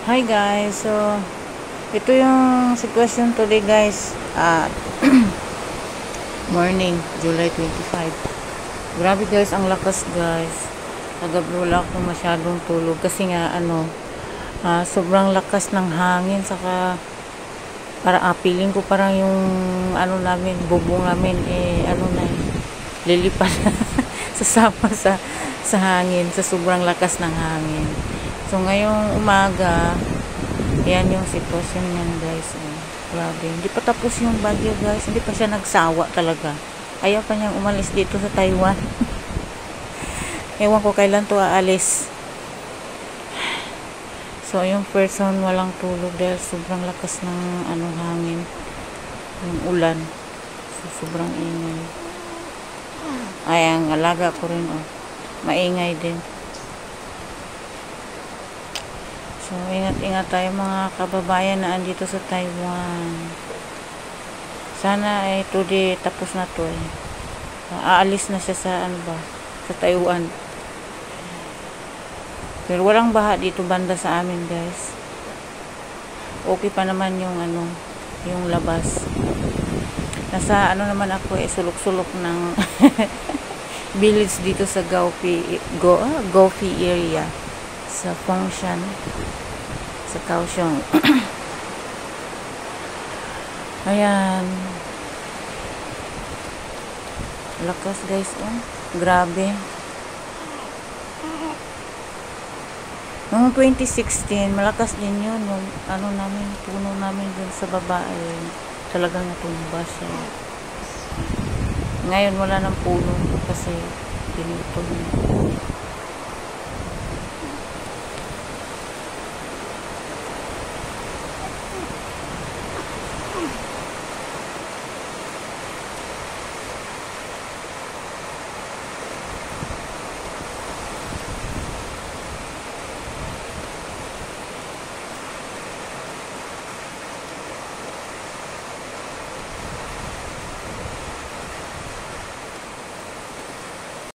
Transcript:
Hi guys, so ito yung sitwasyon today guys. Morning, July 25. Grabe guys, ang lakas guys. Kagabi wala akong masyadong tulog kasi nga sobrang lakas ng hangin, saka feeling ko parang yung namin, bubong namin lilipad sasama sa hangin, sa sobrang lakas ng hangin. So ngayong umaga, ayan yung sitwasyon niyan guys. Grabe, hindi pa tapos yung bagyo guys, hindi pa siya nagsawa talaga. Ayaw pa niyang umalis dito sa Taiwan. Ewan ko kailan to aalis. So yung person walang tulog dahil sobrang lakas ng hangin, yung ulan. So sobrang ingay. Ay, ang alaga ko rin maingay din. So, ingat-ingat tayo mga kababayan na andito sa Taiwan. Sana today tapos na to aalis na siya sa sa Taiwan. Pero walang baha dito banda sa amin, guys. Okay pa naman yung yung labas. Nasa naman ako sulok-sulok ng village dito sa Goufi area. Sa Fengshan, sa Kaohsiung. Ayan, lakas guys, grabe. Noong 2016 malakas din yun, yung namin, puno namin dun sa baba talagang natumba siya. Ngayon wala nang puno kasi pinutol.